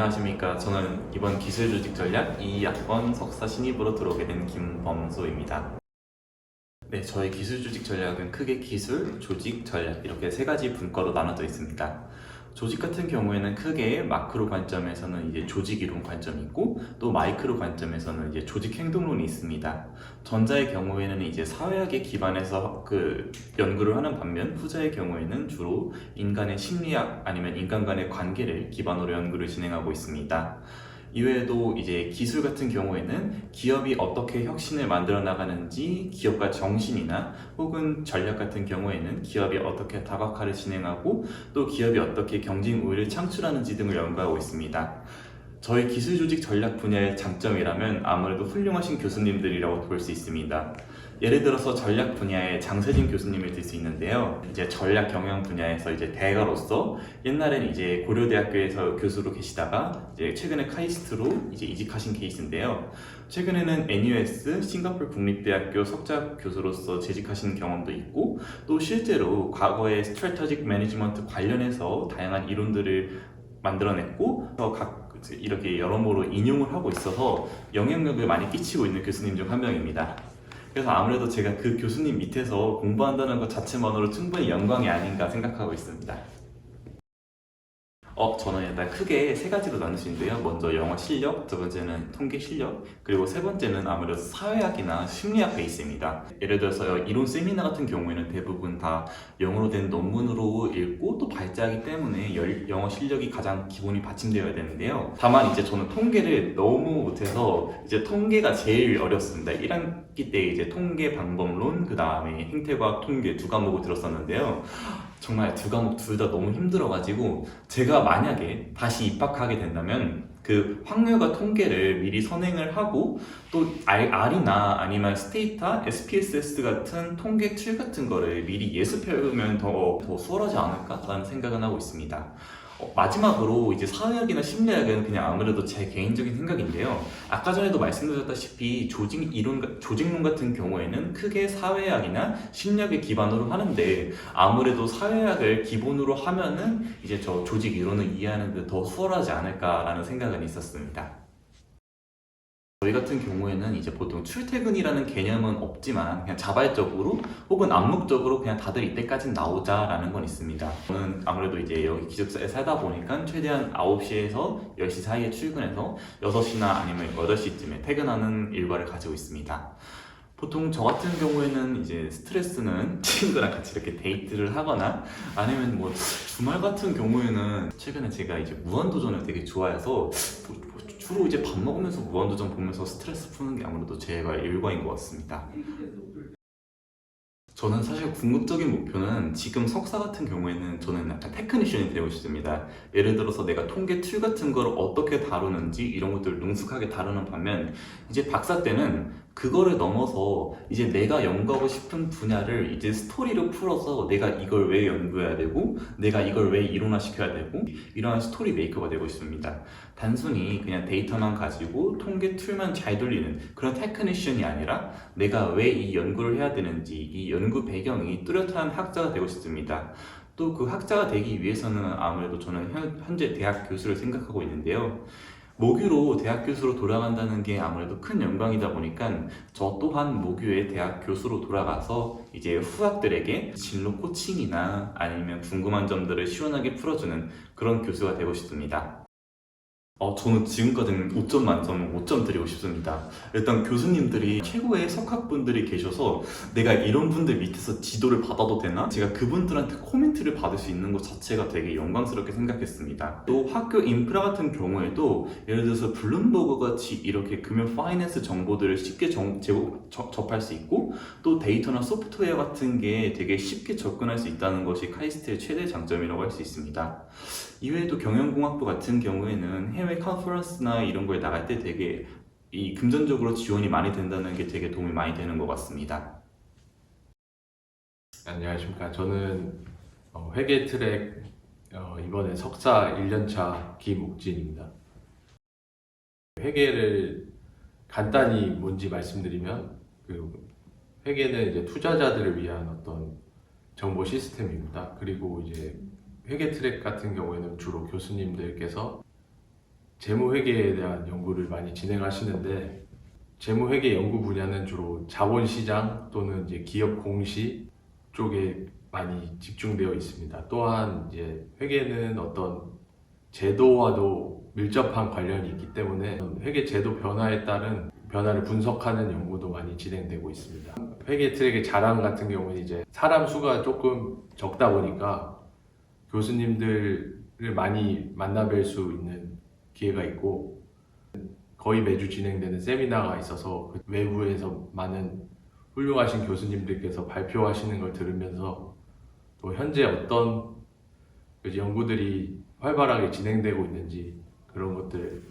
안녕하십니까. 저는 이번 기술조직전략 2학번 석사 신입으로 들어오게 된 김범소입니다. 네, 저희 기술조직전략은 크게 기술, 조직, 전략 이렇게 세 가지 분과로 나눠져 있습니다. 조직 같은 경우에는 크게 마크로 관점에서는 이제 조직 이론 관점이 있고 또 마이크로 관점에서는 이제 조직 행동론이 있습니다. 전자의 경우에는 이제 사회학에 기반해서 연구를 하는 반면 후자의 경우에는 주로 인간의 심리학 아니면 인간 간의 관계를 기반으로 연구를 진행하고 있습니다. 이외에도 이제 기술 같은 경우에는 기업이 어떻게 혁신을 만들어 나가는지 기업가 정신이나 혹은 전략 같은 경우에는 기업이 어떻게 다각화를 진행하고 또 기업이 어떻게 경쟁 우위를 창출하는지 등을 연구하고 있습니다. 저희 기술조직 전략 분야의 장점이라면 아무래도 훌륭하신 교수님들이라고 볼 수 있습니다. 예를 들어서 전략 분야의 장세진 교수님을 들 수 있는데요. 이제 전략 경영 분야에서 이제 대가로서 옛날엔 이제 고려대학교에서 교수로 계시다가 이제 최근에 카이스트로 이제 이직하신 케이스인데요. 최근에는 NUS 싱가포르 국립대학교 석좌 교수로서 재직하신 경험도 있고 또 실제로 과거에 스트래터직 매니지먼트 관련해서 다양한 이론들을 만들어냈고 이렇게 여러모로 인용을 하고 있어서 영향력을 많이 끼치고 있는 교수님 중 한 명입니다. 그래서 아무래도 제가 그 교수님 밑에서 공부한다는 것 자체만으로 충분히 영광이 아닌가 생각하고 있습니다. 저는 일단 크게 세 가지로 나눌 수 있는데요. 먼저 영어 실력, 두 번째는 통계 실력, 그리고 세 번째는 아무래도 사회학이나 심리학 베이스입니다. 예를 들어서 이론 세미나 같은 경우에는 대부분 다 영어로 된 논문으로 읽고 또 발제하기 때문에 영어 실력이 가장 기본이 받침되어야 되는데요. 다만 이제 저는 통계를 너무 못해서 이제 통계가 제일 어렵습니다. 1학기 때 이제 통계 방법론, 그 다음에 행태과학 통계 두 과목을 들었었는데요. 정말 두 과목 둘 다 너무 힘들어가지고 제가 만약에 다시 입학하게 된다면 그 확률과 통계를 미리 선행을 하고 또 R이나 아니면 스테이타, SPSS 같은 통계 툴 같은 거를 미리 예습해오면 더 수월하지 않을까라는 생각은 하고 있습니다. 마지막으로 이제 사회학이나 심리학은 그냥 아무래도 제 개인적인 생각인데요. 아까 전에도 말씀드렸다시피 조직론 같은 경우에는 크게 사회학이나 심리학을 기반으로 하는데 아무래도 사회학을 기본으로 하면은 이제 저 조직 이론을 이해하는 데 더 수월하지 않을까라는 생각은 있었습니다. 저희 같은 경우에는 이제 보통 출퇴근이라는 개념은 없지만 그냥 자발적으로 혹은 암묵적으로 그냥 다들 이때까지는 나오자라는 건 있습니다. 저는 아무래도 이제 여기 기숙사에 살다 보니까 최대한 9시에서 10시 사이에 출근해서 6시나 아니면 8시쯤에 퇴근하는 일과를 가지고 있습니다. 보통 저 같은 경우에는 이제 스트레스는 친구랑 같이 이렇게 데이트를 하거나 아니면 뭐 주말 같은 경우에는 최근에 제가 이제 무한도전을 되게 좋아해서 주로 이제 밥 먹으면서 무한도전 보면서 스트레스 푸는 게 아무래도 제가 일과인 것 같습니다. 저는 사실 궁극적인 목표는 지금 석사 같은 경우에는 저는 약간 테크니션이 되고 싶습니다. 예를 들어서 내가 통계 툴 같은 걸 어떻게 다루는지 이런 것들을 능숙하게 다루는 반면 이제 박사 때는 그거를 넘어서 이제 내가 연구하고 싶은 분야를 이제 스토리로 풀어서 내가 이걸 왜 연구해야 되고 내가 이걸 왜 이론화시켜야 되고 이러한 스토리 메이커가 되고 싶습니다. 단순히 그냥 데이터만 가지고 통계 툴만 잘 돌리는 그런 테크니션이 아니라 내가 왜 이 연구를 해야 되는지 이 연구 배경이 뚜렷한 학자가 되고 싶습니다. 또 그 학자가 되기 위해서는 아무래도 저는 현재 대학 교수를 생각하고 있는데요. 모교로 대학 교수로 돌아간다는 게 아무래도 큰 영광이다 보니까 저 또한 모교의 대학 교수로 돌아가서 이제 후학들에게 진로 코칭이나 아니면 궁금한 점들을 시원하게 풀어주는 그런 교수가 되고 싶습니다. 저는 지금까지는 5점 만점 5점 드리고 싶습니다. 일단 교수님들이 최고의 석학분들이 계셔서 내가 이런 분들 밑에서 지도를 받아도 되나? 제가 그분들한테 코멘트를 받을 수 있는 것 자체가 되게 영광스럽게 생각했습니다. 또 학교 인프라 같은 경우에도 예를 들어서 블룸버그 같이 이렇게 금융 파이낸스 정보들을 쉽게 접할 수 있고 또 데이터나 소프트웨어 같은 게 되게 쉽게 접근할 수 있다는 것이 카이스트의 최대 장점이라고 할 수 있습니다. 이외에도 경영공학부 같은 경우에는 해외 컨퍼런스나 이런 거에 나갈 때 되게 금전적으로 지원이 많이 된다는 게 되게 도움이 많이 되는 것 같습니다. 안녕하십니까. 저는 회계 트랙 이번에 석사 1년차 김욱진입니다. 회계를 간단히 뭔지 말씀드리면 회계는 이제 투자자들을 위한 어떤 정보 시스템입니다. 그리고 이제 회계 트랙 같은 경우에는 주로 교수님들께서 재무회계에 대한 연구를 많이 진행하시는데 재무회계 연구 분야는 주로 자본시장 또는 이제 기업 공시 쪽에 많이 집중되어 있습니다. 또한 이제 회계는 어떤 제도와도 밀접한 관련이 있기 때문에 회계 제도 변화에 따른 변화를 분석하는 연구도 많이 진행되고 있습니다. 회계 트랙의 자랑 같은 경우는 이제 사람 수가 조금 적다 보니까 교수님들을 많이 만나뵐 수 있는 기회가 있고 거의 매주 진행되는 세미나가 있어서 외부에서 많은 훌륭하신 교수님들께서 발표하시는 걸 들으면서 또 현재 어떤 연구들이 활발하게 진행되고 있는지 그런 것들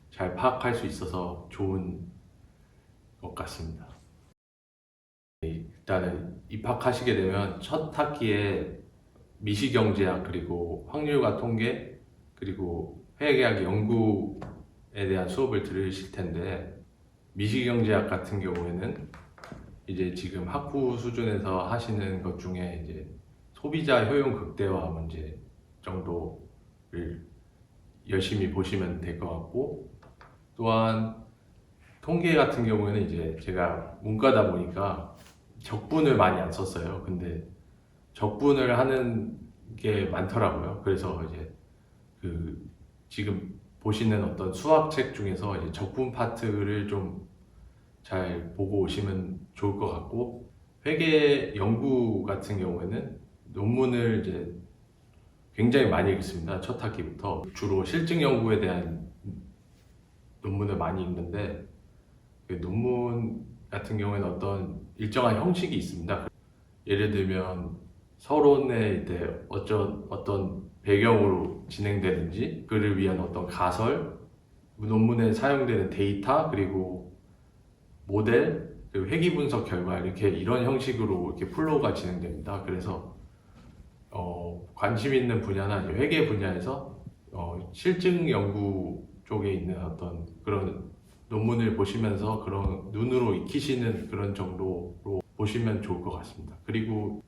잘 파악할 수 있어서 좋은 것 같습니다. 일단은 입학하시게 되면 첫 학기에 미시경제학 그리고 확률과 통계 그리고 회계학 연구에 대한 수업을 들으실 텐데 미시경제학 같은 경우에는 이제 지금 학부 수준에서 하시는 것 중에 이제 소비자 효용 극대화 문제 정도를 열심히 보시면 될 것 같고 또한 통계 같은 경우에는 이제 제가 문과다 보니까 적분을 많이 안 썼어요. 근데 적분을 하는 게 많더라고요. 그래서 이제 지금 보시는 어떤 수학책 중에서 이제 적분 파트를 좀 잘 보고 오시면 좋을 것 같고 회계 연구 같은 경우에는 논문을 이제 굉장히 많이 읽습니다. 첫 학기부터 주로 실증 연구에 대한 논문을 많이 읽는데 그 논문 같은 경우에는 어떤 일정한 형식이 있습니다. 예를 들면 서론에 이제 어떤 배경으로 진행되는지 그를 위한 어떤 가설, 논문에 사용되는 데이터 그리고 모델, 그리고 회귀 분석 결과 이렇게 이런 형식으로 이렇게 플로우가 진행됩니다. 그래서 관심 있는 분야나 이제 회계 분야에서 실증 연구 쪽에 있는 어떤 그런 논문을 보시면서 그런 눈으로 익히시는 그런 정도로 보시면 좋을 것 같습니다. 그리고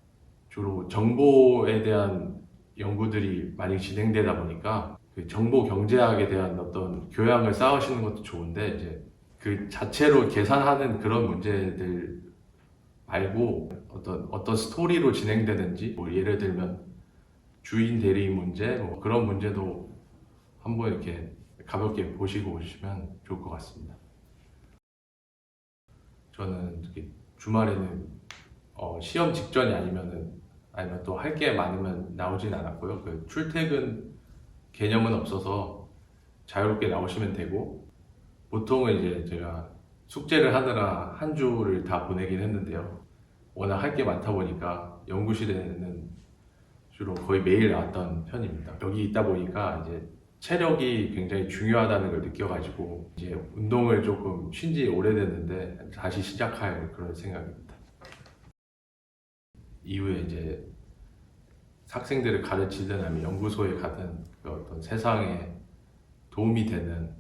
주로 정보에 대한 연구들이 많이 진행되다 보니까 그 정보 경제학에 대한 어떤 교양을 쌓으시는 것도 좋은데 이제 그 자체로 계산하는 그런 문제들 말고 어떤 스토리로 진행되는지 뭐 예를 들면 주인 대리 문제 뭐 그런 문제도 한번 이렇게 가볍게 보시고 오시면 좋을 것 같습니다. 저는 특히 주말에는 시험 직전이 아니면 또 할 게 많으면 나오진 않았고요. 그 출퇴근 개념은 없어서 자유롭게 나오시면 되고 보통은 이제 제가 숙제를 하느라 한 주를 다 보내긴 했는데요. 워낙 할 게 많다 보니까 연구실에는 주로 거의 매일 나왔던 편입니다. 여기 있다 보니까 이제 체력이 굉장히 중요하다는 걸 느껴가지고 이제 운동을 조금 쉰 지 오래됐는데 다시 시작할 그런 생각입니다. 이후에 이제 학생들을 가르치든 아니면 연구소에 가든 그 어떤 세상에 도움이 되는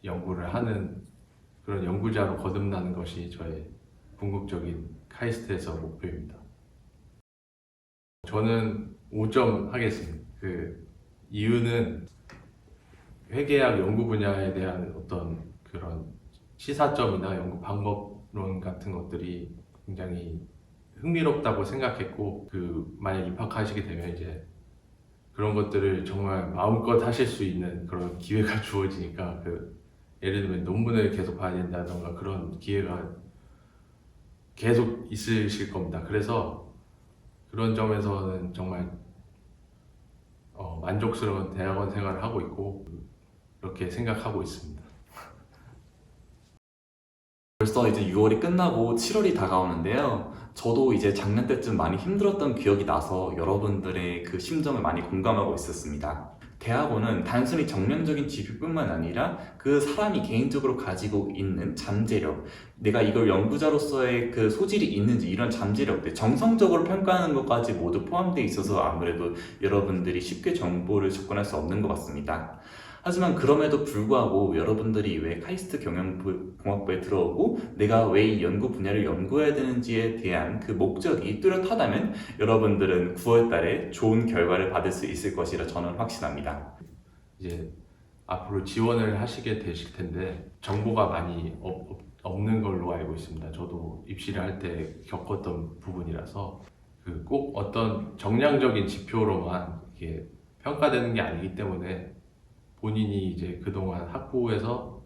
연구를 하는 그런 연구자로 거듭나는 것이 저의 궁극적인 카이스트에서 목표입니다. 저는 5점 하겠습니다. 그 이유는 회계학 연구 분야에 대한 어떤 그런 시사점이나 연구 방법론 같은 것들이 굉장히 흥미롭다고 생각했고 만약 입학하시게 되면 이제 그런 것들을 정말 마음껏 하실 수 있는 그런 기회가 주어지니까 예를 들면 논문을 계속 봐야 된다던가 그런 기회가 계속 있으실 겁니다. 그래서 그런 점에서는 정말 만족스러운 대학원 생활을 하고 있고 그렇게 생각하고 있습니다. 벌써 이제 6월이 끝나고 7월이 다가오는데요. 저도 이제 작년 때쯤 많이 힘들었던 기억이 나서 여러분들의 그 심정을 많이 공감하고 있었습니다. 대학원은 단순히 정량적인 지표뿐만 아니라 그 사람이 개인적으로 가지고 있는 잠재력, 내가 이걸 연구자로서의 그 소질이 있는지 이런 잠재력들, 정성적으로 평가하는 것까지 모두 포함되어 있어서 아무래도 여러분들이 쉽게 정보를 접근할 수 없는 것 같습니다. 하지만 그럼에도 불구하고 여러분들이 왜 카이스트 경영공학부에 들어오고 내가 왜 이 연구 분야를 연구해야 되는지에 대한 그 목적이 뚜렷하다면 여러분들은 9월 달에 좋은 결과를 받을 수 있을 것이라 저는 확신합니다. 이제 앞으로 지원을 하시게 되실 텐데 정보가 많이 없는 걸로 알고 있습니다. 저도 입시를 할 때 겪었던 부분이라서 그 꼭 어떤 정량적인 지표로만 이게 평가되는 게 아니기 때문에 본인이 이제 그동안 학부에서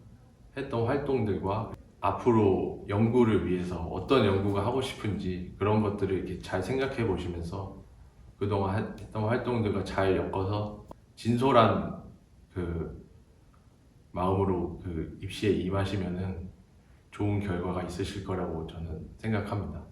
했던 활동들과 앞으로 연구를 위해서 어떤 연구가 하고 싶은지 그런 것들을 이렇게 잘 생각해 보시면서 그동안 했던 활동들과 잘 엮어서 진솔한 그 마음으로 그 입시에 임하시면은 좋은 결과가 있으실 거라고 저는 생각합니다.